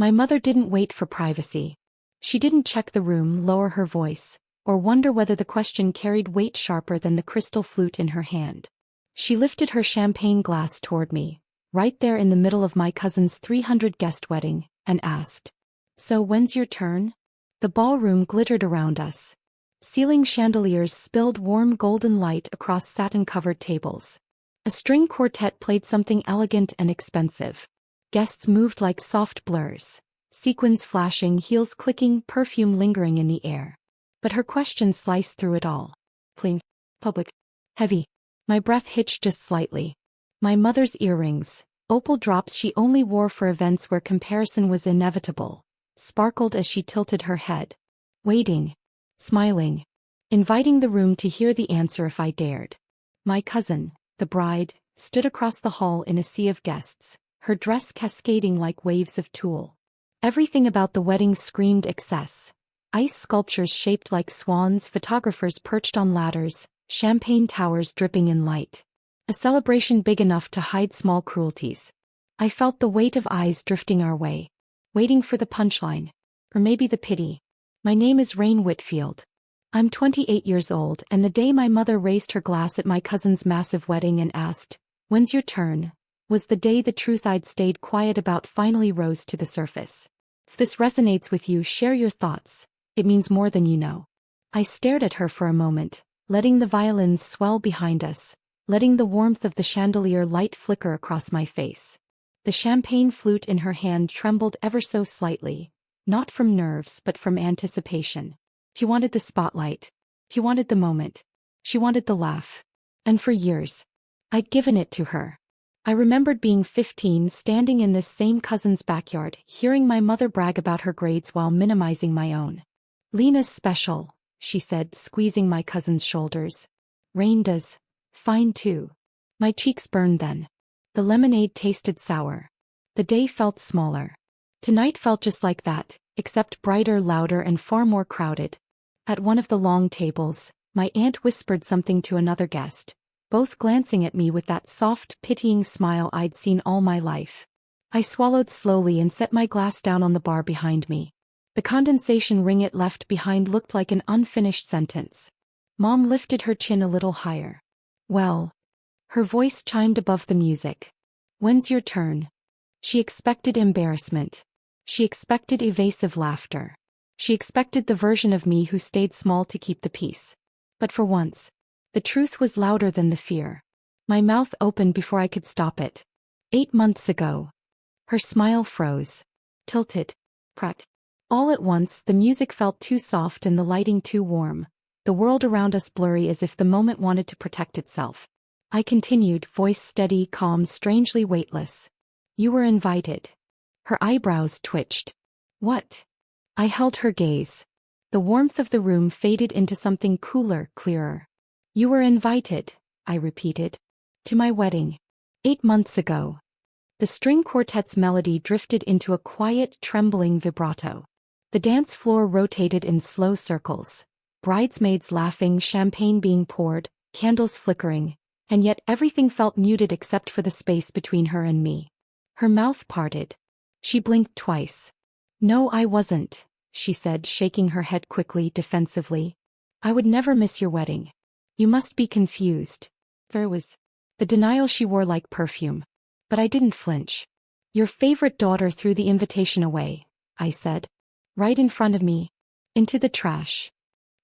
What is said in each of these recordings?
My mother didn't wait for privacy. She didn't check the room, lower her voice, or wonder whether the question carried weight sharper than the crystal flute in her hand. She lifted her champagne glass toward me, right there in the middle of my cousin's 300-guest wedding, and asked, "So when's your turn?" The ballroom glittered around us. Ceiling chandeliers spilled warm golden light across satin-covered tables. A string quartet played something elegant and expensive. Guests moved like soft blurs, sequins flashing, heels clicking, perfume lingering in the air. But her question sliced through it all. Clean, public, heavy. My breath hitched just slightly. My mother's earrings, opal drops she only wore for events where comparison was inevitable, sparkled as she tilted her head. Waiting. Smiling. Inviting the room to hear the answer if I dared. My cousin, the bride, stood across the hall in a sea of guests, her dress cascading like waves of tulle. Everything about the wedding screamed excess. Ice sculptures shaped like swans, photographers perched on ladders, champagne towers dripping in light. A celebration big enough to hide small cruelties. I felt the weight of eyes drifting our way, waiting for the punchline, or maybe the pity. My name is Rain Whitfield. I'm 28 years old, and the day my mother raised her glass at my cousin's massive wedding and asked, "When's your turn?" was the day the truth I'd stayed quiet about finally rose to the surface. If this resonates with you, share your thoughts. It means more than you know. I stared at her for a moment, letting the violins swell behind us, letting the warmth of the chandelier light flicker across my face. The champagne flute in her hand trembled ever so slightly, not from nerves but from anticipation. She wanted the spotlight. She wanted the moment. She wanted the laugh. And for years, I'd given it to her. I remembered being 15, standing in this same cousin's backyard, hearing my mother brag about her grades while minimizing my own. "Lena's special," she said, squeezing my cousin's shoulders. "Rain does fine too." My cheeks burned then. The lemonade tasted sour. The day felt smaller. Tonight felt just like that, except brighter, louder, and far more crowded. At one of the long tables, my aunt whispered something to another guest, both glancing at me with that soft, pitying smile I'd seen all my life. I swallowed slowly and set my glass down on the bar behind me. The condensation ring it left behind looked like an unfinished sentence. Mom lifted her chin a little higher. "Well." Her voice chimed above the music. "When's your turn?" She expected embarrassment. She expected evasive laughter. She expected the version of me who stayed small to keep the peace. But for once, the truth was louder than the fear. My mouth opened before I could stop it. 8 months ago. Her smile froze. Tilted. Cracked. All at once, the music felt too soft and the lighting too warm, the world around us blurry as if the moment wanted to protect itself. I continued, voice steady, calm, strangely weightless. "You were invited." Her eyebrows twitched. "What?" I held her gaze. The warmth of the room faded into something cooler, clearer. "You were invited," I repeated. "To my wedding. 8 months ago." The string quartet's melody drifted into a quiet, trembling vibrato. The dance floor rotated in slow circles. Bridesmaids laughing, champagne being poured, candles flickering, and yet everything felt muted except for the space between her and me. Her mouth parted. She blinked twice. "No, I wasn't," she said, shaking her head quickly, defensively. "I would never miss your wedding. You must be confused." There was the denial she wore like perfume. But I didn't flinch. "Your favorite daughter threw the invitation away," I said. "Right in front of me. Into the trash."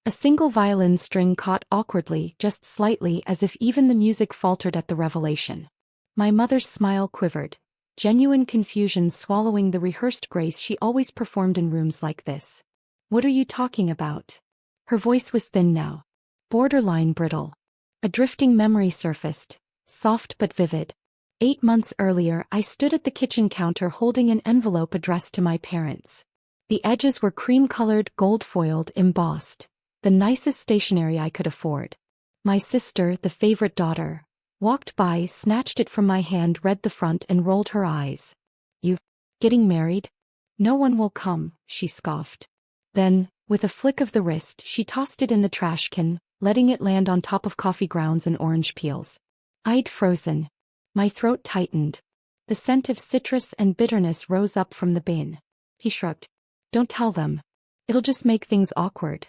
A single violin string caught awkwardly, just slightly, as if even the music faltered at the revelation. My mother's smile quivered, genuine confusion swallowing the rehearsed grace she always performed in rooms like this. "What are you talking about?" Her voice was thin now, borderline brittle. A drifting memory surfaced, soft but vivid. 8 months earlier, I stood at the kitchen counter holding an envelope addressed to my parents. The edges were cream-colored, gold-foiled, embossed, the nicest stationery I could afford. My sister, the favorite daughter, walked by, snatched it from my hand, read the front, and rolled her eyes. "You getting married?" "No one will come," she scoffed. Then, with a flick of the wrist, she tossed it in the trash can, letting it land on top of coffee grounds and orange peels. I'd frozen. My throat tightened. The scent of citrus and bitterness rose up from the bin. He shrugged. Don't tell them. It'll just make things awkward.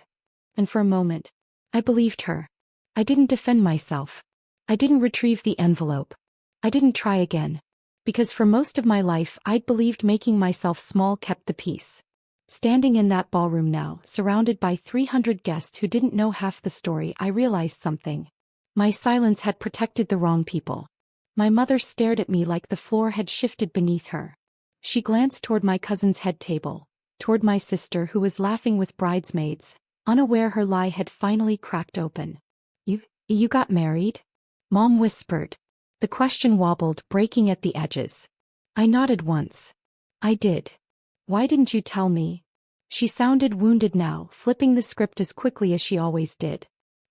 And for a moment, I believed her. I didn't defend myself. I didn't retrieve the envelope. I didn't try again. Because for most of my life I'd believed making myself small kept the peace. Standing in that ballroom now, surrounded by 300 guests who didn't know half the story, I realized something. My silence had protected the wrong people. My mother stared at me like the floor had shifted beneath her. She glanced toward my cousin's head table, toward my sister who was laughing with bridesmaids, unaware her lie had finally cracked open. You got married? Mom whispered. The question wobbled, breaking at the edges. I nodded once. I did. Why didn't you tell me? She sounded wounded now, flipping the script as quickly as she always did.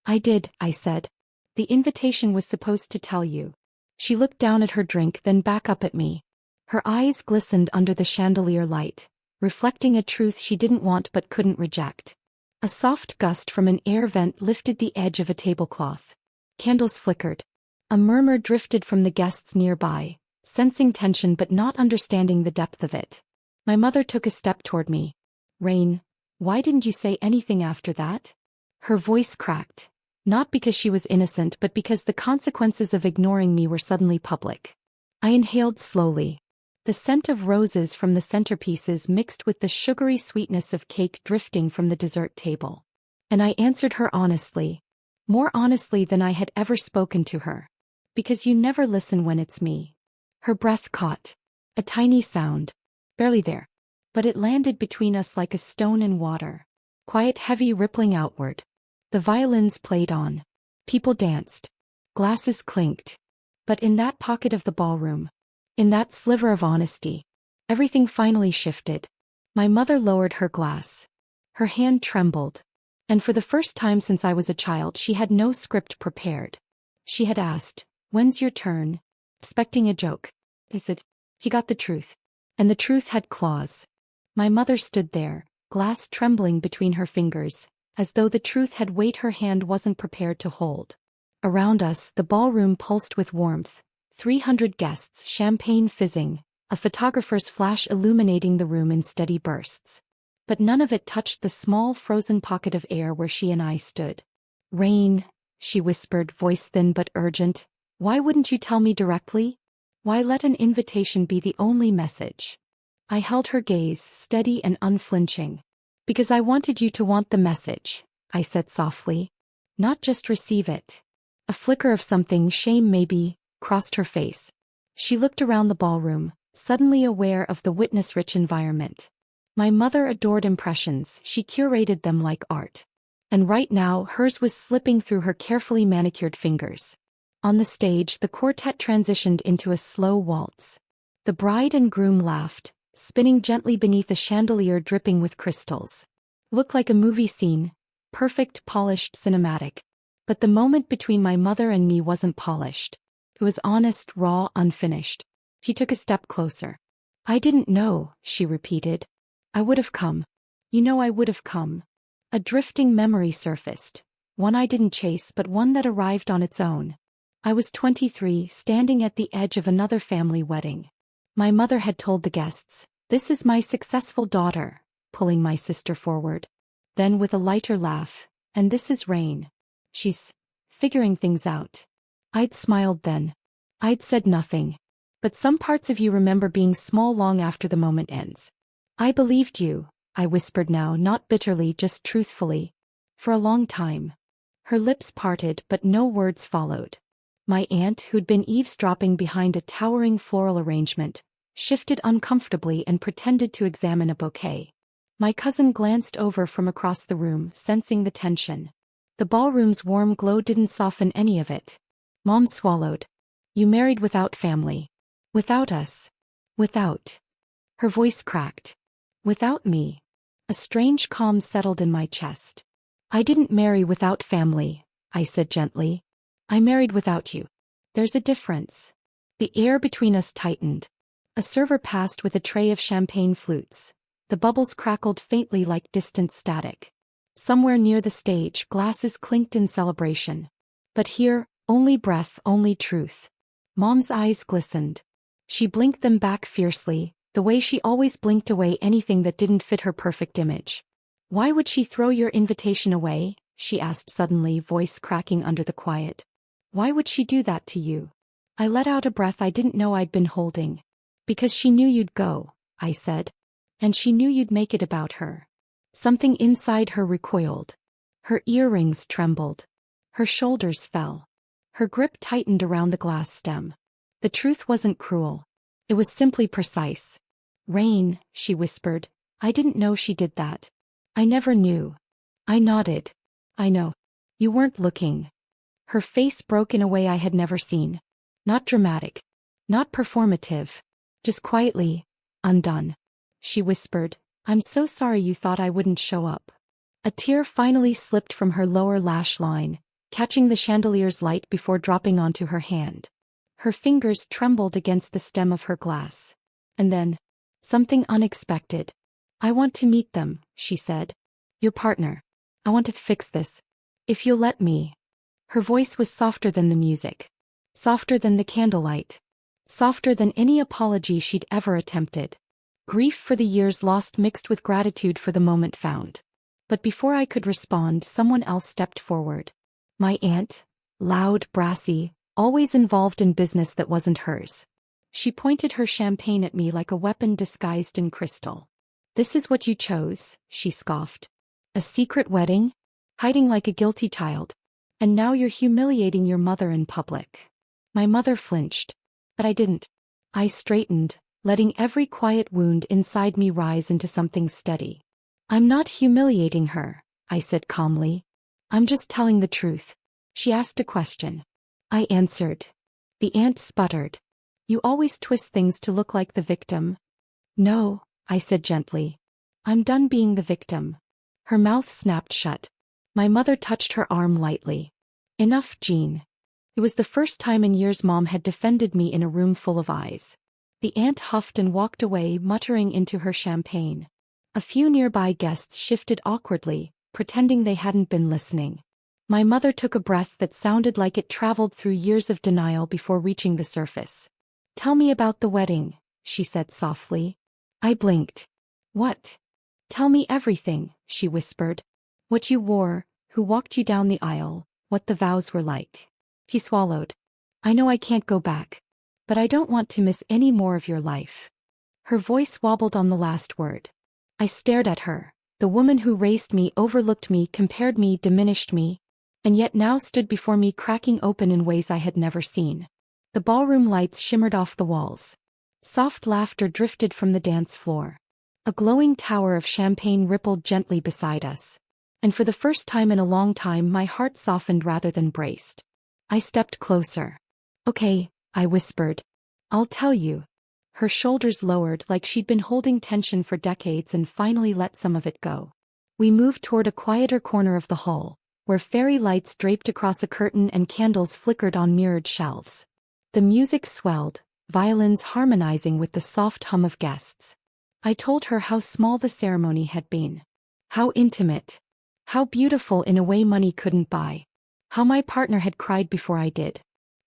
I did, I said. The invitation was supposed to tell you. She looked down at her drink, then back up at me. Her eyes glistened under the chandelier light, reflecting a truth she didn't want but couldn't reject. A soft gust from an air vent lifted the edge of a tablecloth. Candles flickered. A murmur drifted from the guests nearby, sensing tension but not understanding the depth of it. My mother took a step toward me. Rain, why didn't you say anything after that? Her voice cracked. Not because she was innocent but because the consequences of ignoring me were suddenly public. I inhaled slowly. The scent of roses from the centerpieces mixed with the sugary sweetness of cake drifting from the dessert table. And I answered her honestly. More honestly than I had ever spoken to her. Because you never listen when it's me. Her breath caught. A tiny sound. Barely there. But it landed between us like a stone in water. Quiet, heavy, rippling outward. The violins played on. People danced. Glasses clinked. But in that pocket of the ballroom, in that sliver of honesty, everything finally shifted. My mother lowered her glass. Her hand trembled. And for the first time since I was a child, she had no script prepared. She had asked, "When's your turn?" Expecting a joke. I said, "He got the truth." And the truth had claws. My mother stood there, glass trembling between her fingers, as though the truth had weight her hand wasn't prepared to hold. Around us, the ballroom pulsed with warmth. 300 guests, champagne fizzing, a photographer's flash illuminating the room in steady bursts. But none of it touched the small frozen pocket of air where she and I stood. "Rain," she whispered, voice thin but urgent, "why wouldn't you tell me directly? Why let an invitation be the only message?" I held her gaze, steady and unflinching. "Because I wanted you to want the message," I said softly. "Not just receive it." A flicker of something, shame maybe, crossed her face. She looked around the ballroom, suddenly aware of the witness-rich environment. My mother adored impressions, she curated them like art. And right now, hers was slipping through her carefully manicured fingers. On the stage, the quartet transitioned into a slow waltz. The bride and groom laughed, spinning gently beneath a chandelier dripping with crystals. Looked like a movie scene, perfect, polished, cinematic. But the moment between my mother and me wasn't polished. It was honest, raw, unfinished. She took a step closer. "I didn't know," she repeated. "I would have come. You know I would have come." A drifting memory surfaced. One I didn't chase but one that arrived on its own. I was 23, standing at the edge of another family wedding. My mother had told the guests, "This is my successful daughter," pulling my sister forward. Then with a lighter laugh, "And this is Rain. She's figuring things out." I'd smiled then. I'd said nothing. But some parts of you remember being small long after the moment ends. "I believed you," I whispered now, not bitterly, just truthfully. "For a long time." Her lips parted but no words followed. My aunt, who'd been eavesdropping behind a towering floral arrangement, shifted uncomfortably and pretended to examine a bouquet. My cousin glanced over from across the room, sensing the tension. The ballroom's warm glow didn't soften any of it. Mom swallowed. "You married without family. Without us. Without." Her voice cracked. "Without me." A strange calm settled in my chest. "I didn't marry without family," I said gently. "I married without you. There's a difference." The air between us tightened. A server passed with a tray of champagne flutes. The bubbles crackled faintly like distant static. Somewhere near the stage, glasses clinked in celebration. But here, only breath, only truth. Mom's eyes glistened. She blinked them back fiercely, the way she always blinked away anything that didn't fit her perfect image. "Why would she throw your invitation away?" she asked suddenly, voice cracking under the quiet. "Why would she do that to you?" I let out a breath I didn't know I'd been holding. "Because she knew you'd go," I said. "And she knew you'd make it about her." Something inside her recoiled. Her earrings trembled. Her shoulders fell. Her grip tightened around the glass stem. The truth wasn't cruel. It was simply precise. "Rain," she whispered, "I didn't know she did that. I never knew." I nodded. "I know. You weren't looking." Her face broke in a way I had never seen. Not dramatic. Not performative. Just quietly undone. She whispered, "I'm so sorry you thought I wouldn't show up." A tear finally slipped from her lower lash line, catching the chandelier's light before dropping onto her hand. Her fingers trembled against the stem of her glass. And then, something unexpected. "I want to meet them," she said. "Your partner. I want to fix this. If you'll let me." Her voice was softer than the music. Softer than the candlelight. Softer than any apology she'd ever attempted. Grief for the years lost mixed with gratitude for the moment found. But before I could respond, someone else stepped forward. My aunt. Loud, brassy, always involved in business that wasn't hers. She pointed her champagne at me like a weapon disguised in crystal. "This is what you chose," she scoffed. "A secret wedding? Hiding like a guilty child. And now you're humiliating your mother in public." My mother flinched. But I didn't. I straightened, letting every quiet wound inside me rise into something steady. "I'm not humiliating her," I said calmly. "I'm just telling the truth." She asked a question. I answered. The aunt sputtered. "You always twist things to look like the victim." "No," I said gently. "I'm done being the victim." Her mouth snapped shut. My mother touched her arm lightly. "Enough, Jean." It was the first time in years Mom had defended me in a room full of eyes. The aunt huffed and walked away, muttering into her champagne. A few nearby guests shifted awkwardly, pretending they hadn't been listening. My mother took a breath that sounded like it traveled through years of denial before reaching the surface. "Tell me about the wedding," she said softly. I blinked. "What?" "Tell me everything," she whispered. "What you wore, who walked you down the aisle, what the vows were like." He swallowed. "I know I can't go back. But I don't want to miss any more of your life." Her voice wobbled on the last word. I stared at her. The woman who raised me, overlooked me, compared me, diminished me, and yet now stood before me cracking open in ways I had never seen. The ballroom lights shimmered off the walls. Soft laughter drifted from the dance floor. A glowing tower of champagne rippled gently beside us. And for the first time in a long time my heart softened rather than braced. I stepped closer. "Okay," I whispered. "I'll tell you." Her shoulders lowered like she'd been holding tension for decades and finally let some of it go. We moved toward a quieter corner of the hall, where fairy lights draped across a curtain and candles flickered on mirrored shelves. The music swelled, violins harmonizing with the soft hum of guests. I told her how small the ceremony had been. How intimate. How beautiful in a way money couldn't buy. How my partner had cried before I did.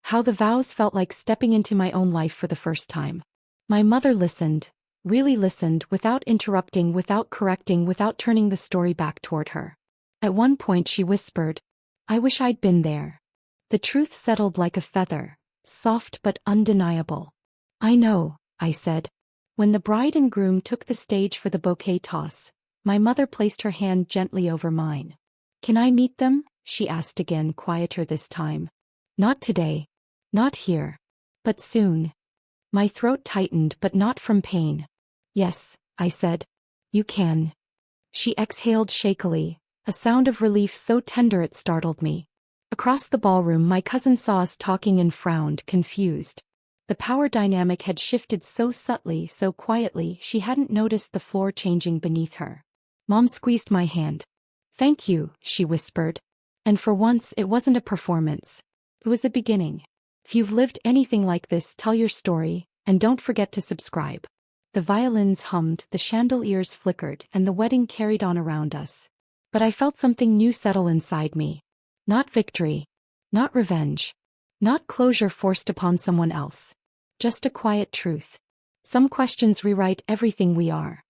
How the vows felt like stepping into my own life for the first time. My mother listened, really listened, without interrupting, without correcting, without turning the story back toward her. At one point she whispered, "I wish I'd been there." The truth settled like a feather, soft but undeniable. "I know," I said. When the bride and groom took the stage for the bouquet toss, my mother placed her hand gently over mine. "Can I meet them?" she asked again, quieter this time. "Not today. Not here. But soon." My throat tightened, but not from pain. "Yes," I said. "You can." She exhaled shakily, a sound of relief so tender it startled me. Across the ballroom my cousin saw us talking and frowned, confused. The power dynamic had shifted so subtly, so quietly, she hadn't noticed the floor changing beneath her. Mom squeezed my hand. "Thank you," she whispered. And for once it wasn't a performance. It was a beginning. If you've lived anything like this, tell your story, and don't forget to subscribe. The violins hummed, the chandeliers flickered, and the wedding carried on around us. But I felt something new settle inside me. Not victory. Not revenge. Not closure forced upon someone else. Just a quiet truth. Some questions rewrite everything we are.